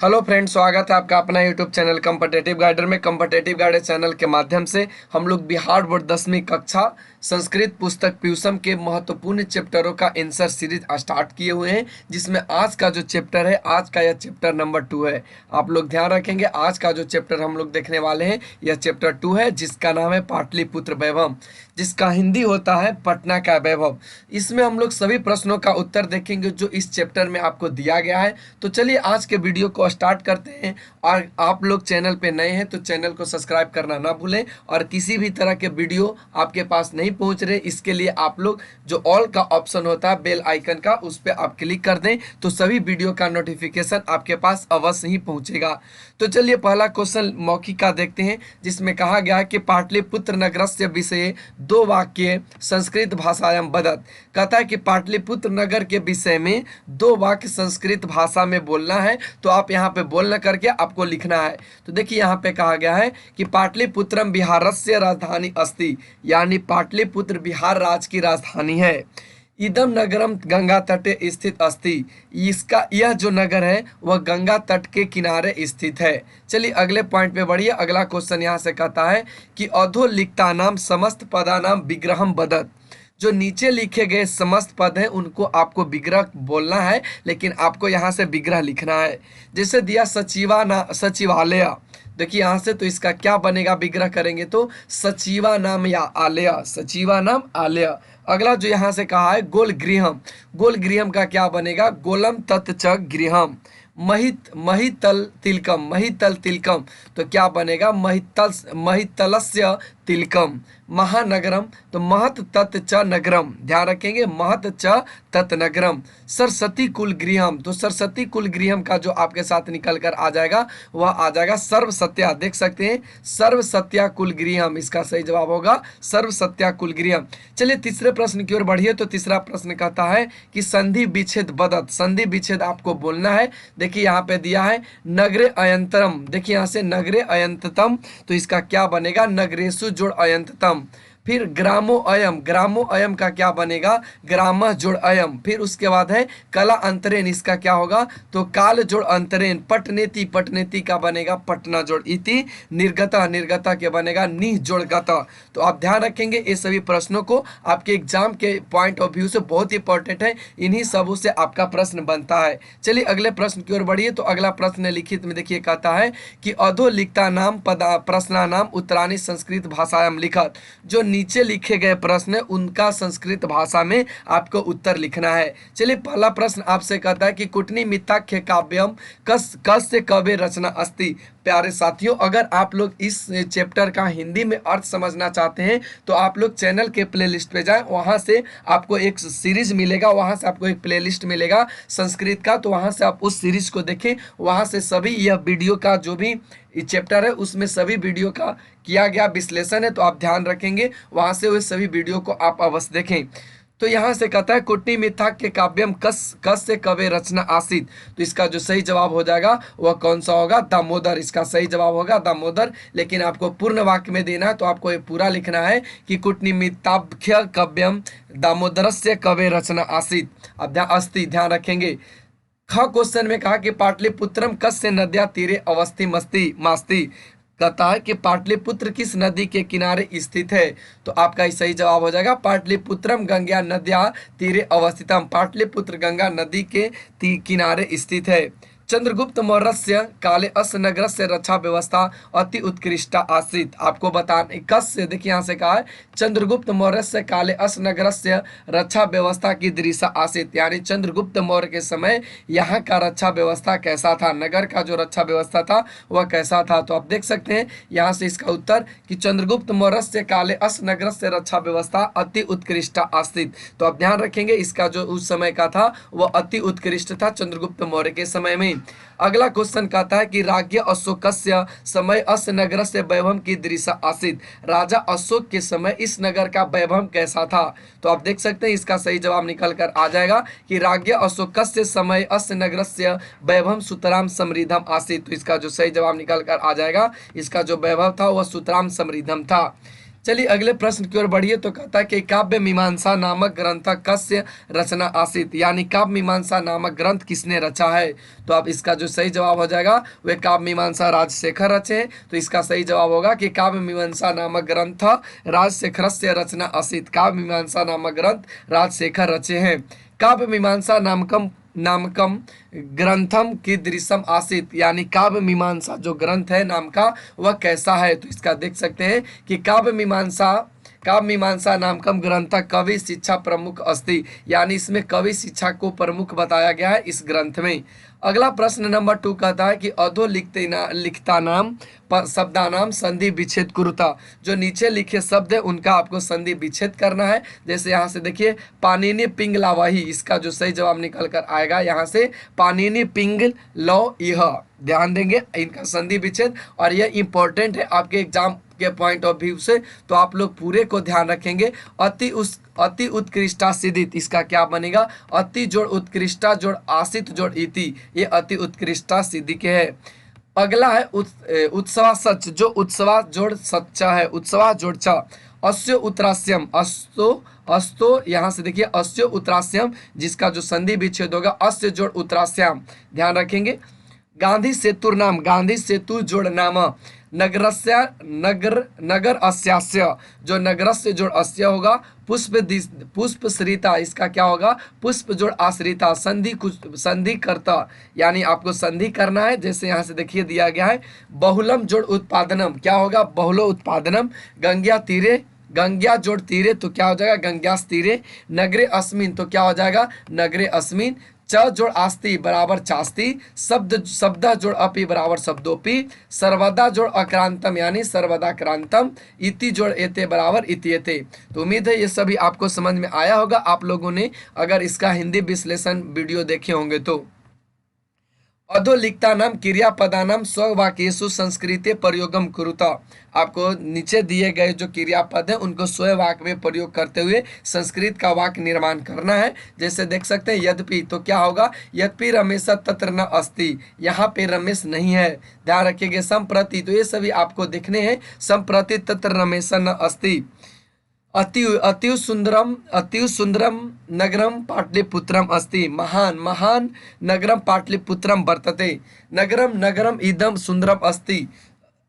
Hello friends, स्वागत है आपका अपना यूट्यूब चैनल कॉम्पिटिटिव गाइडर में। कॉम्पिटिटिव गाइडर चैनल के माध्यम से हम लोग बिहार बोर्ड 10वीं कक्षा संस्कृत पुस्तक प्यूसम के महत्वपूर्ण चैप्टरों का आंसर सीरीज स्टार्ट किए हुए हैं, जिसमें आज का जो चैप्टर है, आज का यह चैप्टर नंबर 2 है। आप लोग ध्यान रखेंगे, आज का जो चैप्टर हम लोग देखने वाले हैं यह चैप्टर 2 है, जिसका नाम है पाटलिपुत्र वैभव, जिसका हिंदी होता है पटना का वैभव। इसमें हम लोग सभी प्रश्नों का उत्तर देखेंगे जो इस चैप्टर में आपको दिया गया है। तो चलिए आज के वीडियो को स्टार्ट करते हैं। और आप लोग चैनल पे नए हैं तो चैनल को सब्सक्राइब करना ना भूलें, और किसी भी तरह के वीडियो आपके पास नहीं पहुंच रहे, इसके लिए आप लोग जो ऑल का ऑप्शन होता है बेल आइकन का, उस पर आप क्लिक कर दें तो सभी वीडियो का नोटिफिकेशन आपके पास अवश्य ही पहुंचेगा। तो चलिए पहला क्वेश्चन मौखिक का देखते हैं, जिसमें कहा गया है कि पाटलिपुत्र नगरस्य विषय दो वाक्य संस्कृत भाषायां वदत। कहता है कि पाटलिपुत्र नगर के विषय में दो वाक्य संस्कृत भाषा में बोलना है, तो आप यहाँ पे बोलना करके आपको लिखना है। तो देखिए यहाँ पे कहा गया है कि पाटलिपुत्रम बिहारस्य राजधानी अस्ति, यानी पाटलिपुत्र बिहार राज्य की राजधानी है। इदम नगरम गंगा तटे स्थित अस्ति, इसका यह जो नगर है वह गंगा तट के किनारे स्थित है। चलिए अगले पॉइंट पे बढ़िए। अगला क्वेश्चन यहाँ से कहता है कि अधोलिखिता नाम समस्त पदानाम विग्रहम बदत। जो नीचे लिखे गए समस्त पद हैं उनको आपको विग्रह बोलना है, लेकिन आपको यहाँ से विग्रह लिखना है। जैसे दिया सचिवालय, देखिए यहाँ से तो इसका क्या बनेगा, विग्रह करेंगे तो सचिवा नाम या आलय, सचिवा नाम आलय। अगला जो यहाँ से कहा है गोल गृहम, गोल गृहम का क्या बनेगा, गोलम तत् च गृहम। महितल तिलकम, महितल तिलकम, तो क्या बनेगा, महितलस्य तिलकम। महानगरम, तो महत तत् च नगरम, ध्यान रखेंगे, महत च तत् नगरम। सरस्वती कुल गृहम, तो सरस्वती कुल गृहम का जो आपके साथ निकल कर आ जाएगा वह आ जाएगा सर्व सत्या, देख सकते हैं सर्व सत्या कुल गृहम, इसका सही जवाब होगा सर्व सत्या कुल गृहम। चलिए तीसरे प्रश्न की ओर बढ़िए। तो तीसरा प्रश्न कहता है कि संधि विच्छेद बदत, संधि विच्छेद आपको बोलना है। देखिए यहाँ पे दिया है नगरे अयंतरम, देखिए यहाँ से नगरे अयंततम, तो इसका क्या बनेगा, नगरेशु जोड़ अयंततम। फिर ग्रामो अयम, ग्रामो अयम का क्या बनेगा, ग्राम जोड़ अयम। फिर उसके बाद है कला अंतरेन, इसका क्या होगा, तो काल जोड़ अंतरेन। पटनेति, पटनेति का बनेगा पटना जोड़ इति। निर्गता, निर्गता के बनेगा निह जोड़ गता। तो आप ध्यान रखेंगे ये सभी प्रश्नों को, आपके एग्जाम के पॉइंट ऑफ व्यू से बहुत इंपॉर्टेंट है, इन्हीं सबों से आपका प्रश्न बनता है। चलिए अगले प्रश्न की ओर बढ़िए। तो अगला प्रश्न लिखित में देखिए कहता है कि अधोलिखिता नाम प्रश्ना नाम उत्तराणी संस्कृत भाषायाम लिखत। जो नीचे लिखे गए प्रश्न है उनका संस्कृत भाषा में आपको उत्तर लिखना है। चलिए पहला प्रश्न आपसे कहता है कि कुटनी मिथ्याख्य काव्यम कस्य कवि रचना अस्ति। प्यारे साथियों, अगर आप लोग इस चैप्टर का हिंदी में अर्थ समझना चाहते हैं तो आप लोग चैनल के प्लेलिस्ट पे जाएं, वहां से आपको एक सीरीज मिलेगा, वहां से आपको एक प्लेलिस्ट मिलेगा संस्कृत का, तो वहां से आप उस सीरीज को देखें। वहां से सभी यह वीडियो का जो भी चैप्टर है उसमें सभी वीडियो का किया गया विश्लेषण है, तो आप ध्यान रखेंगे वहां से वो सभी वीडियो को आप अवश्य देखें। तो यहाँ से कहता है कुटनी मिथ्याख्य काव्यम कस्य कवि रचना आसित, तो इसका जो सही जवाब हो जाएगा वह कौन सा होगा, दामोदर, इसका सही जवाब होगा दामोदर। लेकिन आपको पूर्ण वाक्य में देना है, तो आपको ये पूरा लिखना है कि कुटनी मिथ्याख्य काव्यम दामोदरस्य कवि रचना आसित। अब ध्यान रखेंगे। ख क्वेश्चन में कहा कि पाटलिपुत्रम कस्य नद्या तीरे अवस्थि मस्ती मास्ती। कहता है कि पाटलिपुत्र किस नदी के किनारे स्थित है, तो आपका सही जवाब हो जाएगा पाटलिपुत्रम गंगा नद्या तीरे अवस्थितम। पाटलिपुत्र गंगा नदी के किनारे स्थित है। चंद्रगुप्त मौर्य काले अस नगर से रक्षा व्यवस्था अति उत्कृष्ट आश्रित। आपको बताने कस्य, देखिए यहाँ से कहा है चंद्रगुप्त मौर्य से काले अस नगर से रक्षा व्यवस्था की दृश्य आश्रित, यानी चंद्रगुप्त मौर्य के समय यहाँ का रक्षा व्यवस्था कैसा था, नगर का जो रक्षा व्यवस्था था वह कैसा था। तो आप देख सकते हैं यहाँ से इसका उत्तर कि चंद्रगुप्त मौर्य से काले अस नगर से रक्षा व्यवस्था अति उत्कृष्ट आश्रित। तो आप ध्यान रखेंगे इसका जो उस समय का था वह अति उत्कृष्ट था चंद्रगुप्त मौर्य के समय में। अगला क्वेश्चन कहता है कि राज्य अशोकस्य समय अस नगर से वैभव की दृश्य आसित। राजा अशोक के समय इस नगर का वैभव कैसा था, तो आप देख सकते हैं इसका सही जवाब निकल कर आ जाएगा कि राज्य अशोकस्य समय अस नगर से वैभव सुतराम समृद्धम आसित। तो इसका जो सही जवाब निकल कर आ जाएगा, इसका जो वैभव था वह सुतराम समृद्धम था। चलिए अगले प्रश्न की ओर बढ़िए। तो कहता है कि काव्य मीमांसा नामक ग्रंथ कस्य रचना आसित, यानी काव्य मीमांसा नामक ग्रंथ किसने रचा है। तो अब इसका जो सही जवाब हो जाएगा वह काव्य मीमांसा राजशेखर रचे हैं। तो इसका सही जवाब होगा कि काव्य मीमांसा नामक ग्रंथ राजशेखर से रचना आसित, काव्य मीमांसा नामक ग्रंथ राजशेखर रचे हैं। काव्य मीमांसा नामकम नामकम ग्रंथम की दृश्यम आसित, यानी काव्य मीमांसा जो ग्रंथ है नाम का वह कैसा है। तो इसका देख सकते हैं कि काव्य मीमांसा नामकम ग्रंथ कवि शिक्षा प्रमुख अस्ति, यानी इसमें कवि शिक्षा को प्रमुख बताया गया है इस ग्रंथ में। अगला प्रश्न नंबर 2 कहता है कि अधो लिखता नाम शब्दानाम संधि विच्छेद कुरुता, जो नीचे लिखे शब्द है उनका आपको संधि विच्छेद करना है। जैसे यहाँ से देखिए पानिनी पिंगला वही, इसका जो सही जवाब निकल कर आएगा यहाँ से पानिनी पिंग लो यह, ध्यान देंगे इनका संधि विच्छेद। और यह इंपॉर्टेंट है आपके एग्जाम के पॉइंट ऑफ व्यू से, तो आप लोग पूरे को ध्यान रखेंगे। अति उत्कृष्टा सिद्धित, इसका क्या बनेगा अति जोड़ उत्कृष्टा जोड़ आसित जोड़ इति, ये अति उत्कृष्टा सिद्धि के है। अगला है उत्सवा सच, जो उत्सवा जोड़ सच्चा है, उत्सवा जोड़ चा। अस्य उत्तरास्यम, अस्तो यहाँ से देखिए अस्य उत्तरास्यम, जिसका जो संधि विच्छेद होगा अस्य जोड़ उत्तरास्याम, ध्यान रखेंगे। गांधी सेतुर नाम, गांधी सेतु जोड़ नाम। नगर अस्यास्य, जो नगरस्य जोड़ अस्य होगा। पुष्प श्रीता, इसका क्या होगा पुष्प जोड़ आश्रिता। संधि करता, यानी आपको संधि करना है। जैसे यहाँ से देखिए दिया गया है बहुलम जोड़ उत्पादनम, क्या होगा बहुलो उत्पादनम। गंग्या जोड़ तीरे, तो क्या हो जाएगा गंग्यास तीरे। नगरे अस्मिन, तो क्या हो जाएगा नगरे अस्मिन। च जोड़ आस्ति बराबर चास्ति। शब्द जोड़ अपि बराबर शब्दोपि। सर्वदा जोड़ अक्रांतम, यानी सर्वदा क्रांतम। इति जोड़ एते बराबर इत्येते। तो उम्मीद है ये सभी आपको समझ में आया होगा, आप लोगों ने अगर इसका हिंदी विश्लेषण वीडियो देखे होंगे तो। अधोलिखता नाम क्रियापदानाम स्ववाक्येषु संस्कृते प्रयोगम कुरुता, आपको नीचे दिए गए जो क्रियापद है उनको स्वयं वाक्य में प्रयोग करते हुए संस्कृत का वाक्य निर्माण करना है। जैसे देख सकते हैं यद्यपि, तो क्या होगा यद्यपि रमेश तत्र न अस्ति, यहाँ पे रमेश नहीं है, ध्यान रखिएगा। संप्रति, तो ये सभी आपको दिखने हैं। संप्रति तत्र रमेश न अस्ति। अतिव सुंदरम नगरम पाटलिपुत्रम अस्ति। महान नगरम पाटलिपुत्रम वर्तते। नगरम इदम सुंदरम अस्ति।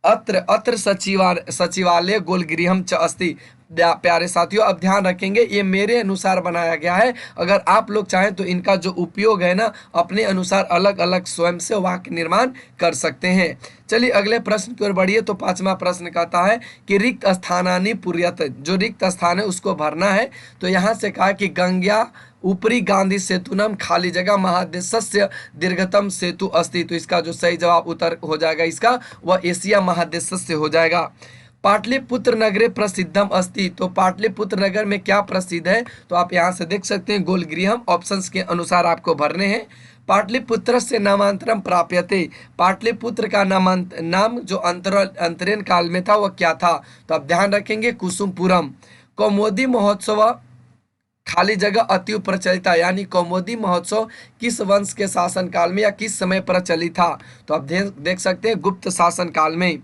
अत्र सचिवालय गोलगृहम च अस्ति। प्यारे साथियों, अब ध्यान रखेंगे ये मेरे अनुसार बनाया गया है। अगर आप लोग चाहें तो इनका जो उपयोग है ना अपने अनुसार अलग अलग स्वयं से वाक्य निर्माण कर सकते हैं। चलिए अगले प्रश्न की ओर बढ़िए। तो 5वां प्रश्न कहता है कि रिक्त स्थानानि पूर्यत, जो रिक्त स्थान है उसको भरना है। तो यहाँ से कहा कि गंग्या ऊपरी गांधी सेतु नाम खाली जगह महादेशस्य दीर्घतम सेतु अस्ति। तो इसका जो सही जवाब उत्तर हो जाएगा इसका वह एशिया महादेशस्य हो जाएगा। पाटलिपुत्र नगरे प्रसिद्धम अस्ति, तो पाटलिपुत्र नगर में क्या प्रसिद्ध है। तो आप यहाँ से देख सकते हैं गोलगृहम, ऑप्शंस के अनुसार आपको भरने हैं। पाटलिपुत्र से नामांतरम प्राप्यते, पाटलिपुत्र का नाम जो अंतरीण काल में था वह क्या था। तो आप ध्यान रखेंगे कुसुमपुरम। कौमुदी महोत्सव खाली जगह अति प्रचलित था, यानी कौमुदी महोत्सव किस वंश के शासन काल में या किस समय प्रचलित था। तो आप देख सकते हैं गुप्त शासन काल में।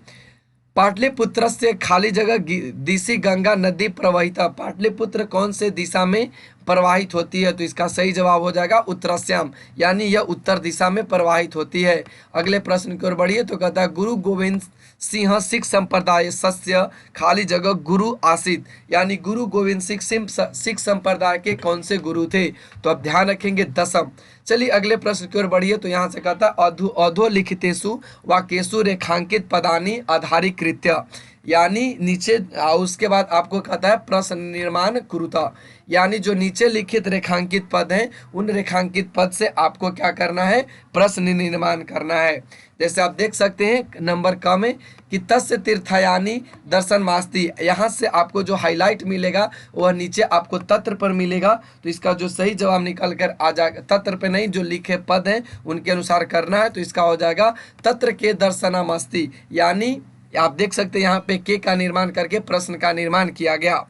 पाटलिपुत्र से खाली जगह दिशि गंगा नदी प्रवाहित, पाटलिपुत्र कौन से दिशा में प्रवाहित होती है। तो इसका सही जवाब हो जाएगा उत्तरास्याम, यानी यह उत्तर दिशा में प्रवाहित होती है। अगले प्रश्न की ओर बढ़िए। तो कहता है गुरु गोविंद सिंह सिख संप्रदाय सस्य खाली जगह गुरु आसित, यानी गुरु गोविंद सिख संप्रदाय के कौन से गुरु थे। तो अब ध्यान रखेंगे दसम। चलिए अगले प्रश्न की ओर बढ़िए। तो यहाँ से कहता है अधोलिखितेषु वाक्येषु रेखांकित पदानि आधारीकृत्य, यानी नीचे उसके बाद आपको कहता है प्रश्न निर्माण कुरुता, यानी जो नीचे लिखित रेखांकित पद हैं उन रेखांकित पद से आपको क्या करना है प्रश्न निर्माण करना है। जैसे आप देख सकते हैं नंबर क में कि तस्य तीर्थयानी दर्शन मास्ति, यहाँ से आपको जो हाईलाइट मिलेगा वह नीचे आपको तत्र पर मिलेगा। तो इसका जो सही जवाब निकल कर आ जाएगा, तत्र पे नहीं जो लिखे पद हैं उनके अनुसार करना है। तो इसका हो जाएगा तत्र के दर्शनामस्ति, यानी आप देख सकते हैं यहाँ पे के का निर्माण करके प्रश्न का निर्माण किया गया।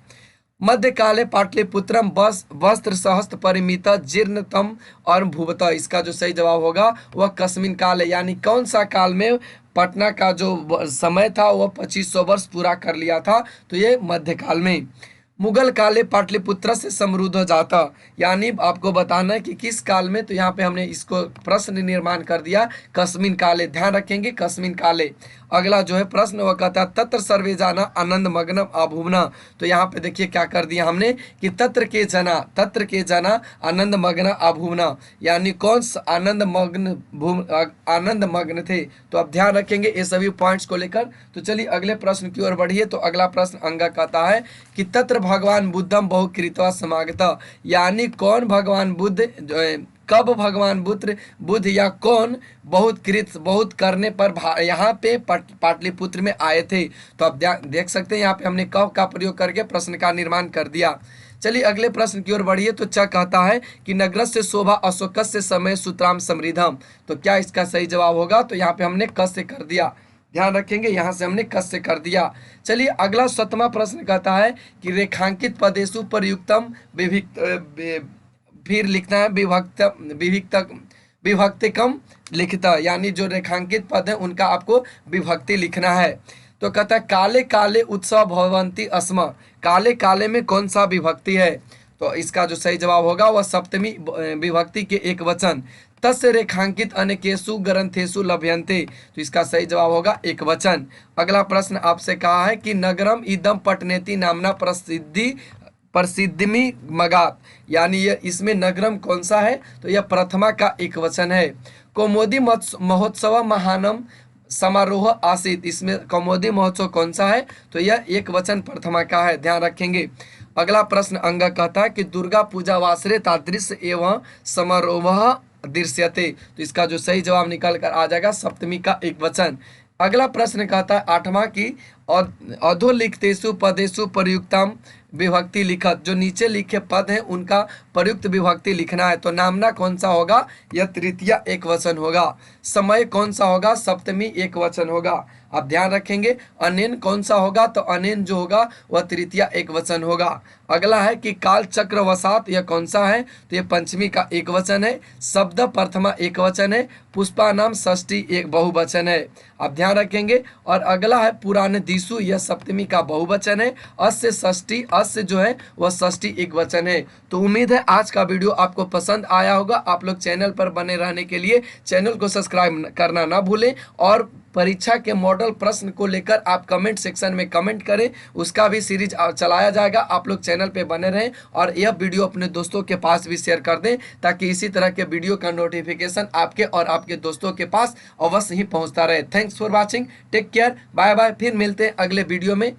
मध्यकाले पाटलिपुत्रम वस्त्र सहस्त्र परिमित जीर्णतम और भूवत, इसका जो सही जवाब होगा वह कस्मिन काल है, यानी कौन सा काल में पटना का जो समय था वह 2500 वर्ष पूरा कर लिया था, तो ये मध्यकाल में। मुगल काले पाटलिपुत्र से समृद्ध हो जाता, यानी आपको बताना है कि किस काल में, तो यहाँ पे हमने इसको प्रश्न निर्माण कर दिया कस्मिन काले, ध्यान रखेंगे कस्मिन काले। अगला जो है प्रश्न वह कहता है तत्र सर्वे जाना आनंद मग्न अभुवना, तो यहाँ पे देखिए क्या कर दिया हमने कि तत्र के जना आनंद मग्न अभुवना, यानी कौन आनंद मग्न थे। तो अब ध्यान रखेंगे ये सभी पॉइंट्स को लेकर। तो चलिए अगले प्रश्न की ओर बढ़िए। तो अगला प्रश्न अंगा कहता है कि तत्र भगवान बुद्धम बहुकृत्वा समागता, यानी कौन भगवान बुद्ध कब भगवान बुद्ध या कौन बहुत करने पर यहाँ पे पाटलिपुत्र में आए थे। तो आप देख सकते हैं यहाँ पे हमने कब का प्रयोग करके प्रश्न का निर्माण कर दिया। चलिए अगले प्रश्न की ओर बढ़िए। तो क्या कहता है कि नगरस्य शोभा अशोकस्य समय सूत्राम समृद्धम, तो क्या इसका सही जवाब होगा। तो यहाँ पे हमने क से कर दिया, ध्यान रखेंगे यहाँ से हमने कस से कर दिया। चलिए अगला 7वां प्रश्न कहता है कि रेखांकित पदेशु प्रयुक्तम फिर लिखना है विभक्तिकम लिखता, यानी जो रेखांकित पद है उनका आपको विभक्ति लिखना है। तो कहता है काले काले उत्सव भवंती अस्म, काले काले में कौन सा विभक्ति है। तो इसका जो सही जवाब होगा वह सप्तमी विभक्ति के एक वचन तस्य रेखांकित अनेकेषु ग्रंथेषु लभ्यन्ते, तो इसका सही जवाब होगा एक वचन। अगला प्रश्न आपसे कहा है कि नगरम इदम पटनेति नामना प्रसिद्धिमी मगात, यानी ये इसमें नगरम कौन सा है। तो यह प्रथमा का एक वचन है। कौमुदी महोत्सव महानम समारोह आसित, इसमें कौमुदी महोत्सव कौन सा है। तो यह एक वचन प्रथमा का है, ध्यान रखेंगे। अगला प्रश्न अंग कहता है कि दुर्गा पूजा वासरे तादृश्य एवं समारोह दृश्यते, तो इसका जो सही जवाब निकल कर आ जाएगा सप्तमी का एक वचन। अगला प्रश्न कहता है 8वां की अधोलिखितेषु पदेषु प्रयुक्तम विभक्ति लिखत, जो नीचे लिखे पद हैं उनका प्रयुक्त विभक्ति लिखना है। तो नामना कौन सा होगा, यह तृतीया एक वचन होगा। समय कौन सा होगा, सप्तमी एक वचन होगा। आप ध्यान रखेंगे। अनेन कौन सा होगा, तो अनेन जो होगा वह तृतीया एक वचन होगा। अगला है कि काल चक्र वसात, यह कौन सा है। तो यह पंचमी का एक वचन है। शब्द प्रथमा एक वचन है। पुष्पा नाम षष्ठी एक बहुवचन है, आप ध्यान रखेंगे। और अगला है पुराण दिशु, यह सप्तमी का बहुवचन है। अस्य षष्ठी, अस्य जो है वह षष्ठी एक वचन है। तो उम्मीद है आज का वीडियो आपको पसंद आया होगा। आप लोग चैनल पर बने रहने के लिए चैनल को सब्सक्राइब करना ना भूलें, और परीक्षा के मॉडल प्रश्न को लेकर आप कमेंट सेक्शन में कमेंट करें, उसका भी सीरीज चलाया जाएगा। आप लोग चैनल पे बने रहें और यह वीडियो अपने दोस्तों के पास भी शेयर कर दें, ताकि इसी तरह के वीडियो का नोटिफिकेशन आपके और आपके दोस्तों के पास अवश्य ही पहुंचता रहे। Thanks for watching, take care, bye bye. फिर मिलते हैं अगले वीडियो में।